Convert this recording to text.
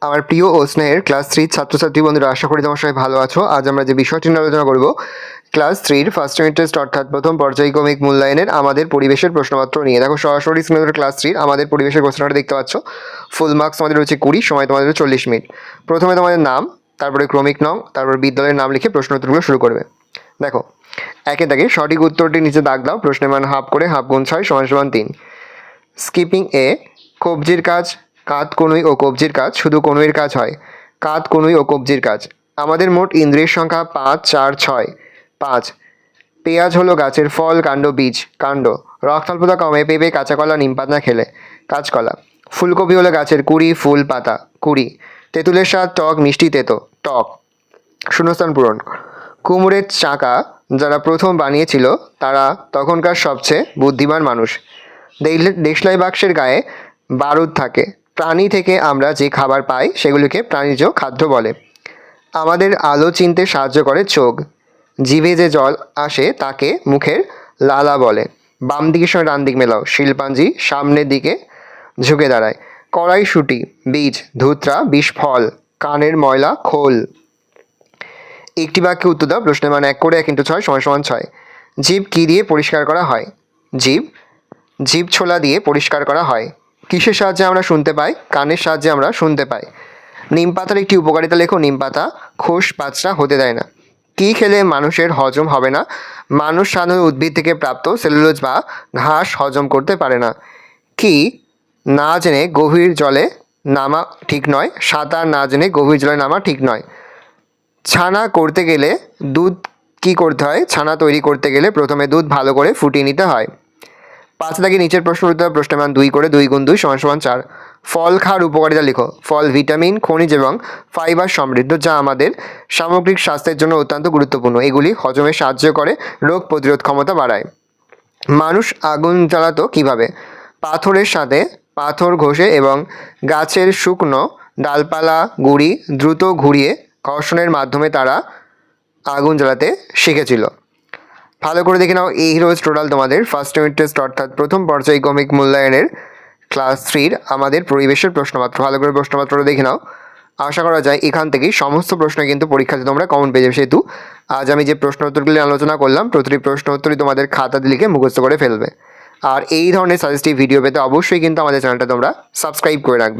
আমার প্রিয় ও স্নেহের ক্লাস 3 ছাত্রছাত্রী বন্ধুরা, আশা করি তোমার সবাই ভালো আছো। আজ আমরা যে বিষয়টি নিয়ে আলোচনা করব, ক্লাস 3 ফার্স্ট ইউনিট টেস্ট অর্থাৎ প্রথম পর্যায়ক্রমিক মূল্যায়নের আমাদের পরিবেশের প্রশ্নপত্র নিয়ে। দেখো সরাসরি স্ক্রিনে ক্লাস 3 আমাদের পরিবেশের প্রশ্নটা দেখতে পাচ্ছ। ফুল মার্কস আমাদের রয়েছে 20, সময় তোমাদের 40 মিনিট। প্রথমে তোমাদের নাম, তারপরে ক্রমিক নং, তারপর বিদ্যালয়ের নাম লিখে প্রশ্ন উত্তরগুলো শুরু করবে। দেখো একে দাগে সঠিক উত্তরটি নিচে দাগ দাও। প্রশ্নের মান হাফ করে, হাফ গুণ 6 সমান 3। স্কিপিং এ, কবজির কাজ, কাঁধ কনুই ও কবজির কাজ শুধু কনুইয়ের কাজ হয়। কাঁধ কনুই ও কবজির কাজ। আমাদের মোট ইন্দ্রিয়ের সংখ্যা 5, 4, 6। 5। পেঁয়াজ হলো গাছের ফল, কাণ্ড বীজ, কাণ্ড। রক্তাল্পতা কমে পেঁপে, কাঁচা কলা, নিম পাতা খেলে, কাঁচকলা। ফুলকপি হলো গাছের কুড়ি, ফুল, পাতা, কুড়ি। তেঁতুলের স্বাদ টক, মিষ্টি, তেতো, টক। শূন্যস্থান পূরণ। কুমড়ের চাকা যারা প্রথম বানিয়েছিল তারা তখনকার সবচেয়ে বুদ্ধিমান মানুষ। দেশলাই বাক্সের গায়ে বারুদ থাকে। প্রাণী থেকে আমরা যে খাবার পাই সেগুলিকে প্রাণীজ খাদ্য বলে। আমাদের আলো চিনতে সাহায্য করে চোখ। জিভে যে জল আসে তাকে মুখের লালা বলে। বাম দিকের সঙ্গে ডান দিক মেলাও। শিল্পাঞ্জি সামনের দিকে ঝুঁকে দাঁড়ায়। কড়াইশুঁটি বীজ, ধুতরা বিষ ফল, কানের ময়লা খোল। একটি বাক্যে উত্তর দাও। প্রশ্নের মান 1 করে 1 × 6 সমান 6। জিভ কী দিয়ে পরিষ্কার করা হয়? জিভ ছোলা দিয়ে পরিষ্কার করা হয়। কিসের সাহায্যে আমরা শুনতে পাই? কানের সাহায্যে আমরা শুনতে পাই। নিম পাতার একটি উপকারিতা লেখো। নিম পাতা খোস পাঁচড়া হতে দেয় না। কী খেলে মানুষের হজম হবে না? মানুষ সাধারণত উদ্ভিদ থেকে প্রাপ্ত সেলুলোজ বা ঘাস হজম করতে পারে না। কি না জেনে গভীর জলে নামা ঠিক নয়? সাঁতার না জেনে গভীর জলে নামা ঠিক নয়। ছানা করতে গেলে দুধ কী করতে হয়? ছানা তৈরি করতে গেলে প্রথমে দুধ ভালো করে ফুটিয়ে নিতে হয়। 5 দাগে নিচের প্রশ্ন উত্তর। প্রশ্নের মান 2 করে 2 × 2 সমান 4। ফল খাওয়ার উপকারিতা লিখো। ফল ভিটামিন, খনিজ এবং ফাইবার সমৃদ্ধ, যা আমাদের সামগ্রিক স্বাস্থ্যের জন্য অত্যন্ত গুরুত্বপূর্ণ। এগুলি হজমে সাহায্য করে, রোগ প্রতিরোধ ক্ষমতা বাড়ায়। মানুষ আগুন জ্বালাতো কীভাবে? পাথরের সাথে পাথর ঘষে এবং গাছের শুকনো ডালপালা গুঁড়ি দ্রুত ঘুরিয়ে ঘর্ষণের মাধ্যমে তারা আগুন জ্বালাতে শিখেছিল। ভালো করে দেখে নাও, এই রয়েছে টোটাল তোমাদের ফার্স্ট ইউনিট টেস্ট অর্থাৎ প্রথম পর্যায়ক্রমিক মূল্যায়নের ক্লাস 3 আমাদের পরিবেশের প্রশ্নপত্র। ভালো করে প্রশ্নপত্রটা দেখে নাও। আশা করা যায় এখান থেকেই সমস্ত প্রশ্ন কিন্তু পরীক্ষাতে তোমরা কমন পেয়ে যাবে। সেহেতু আজ আমি যে প্রশ্ন উত্তরগুলি আলোচনা করলাম, প্রতিটি প্রশ্ন উত্তরই তোমাদের খাতাতে লিখে মুখস্থ করে ফেলবে। আর এই ধরনের সাজেস্টিভ ভিডিও পেতে অবশ্যই কিন্তু আমাদের চ্যানেলটা তোমরা সাবস্ক্রাইব করে রাখবে।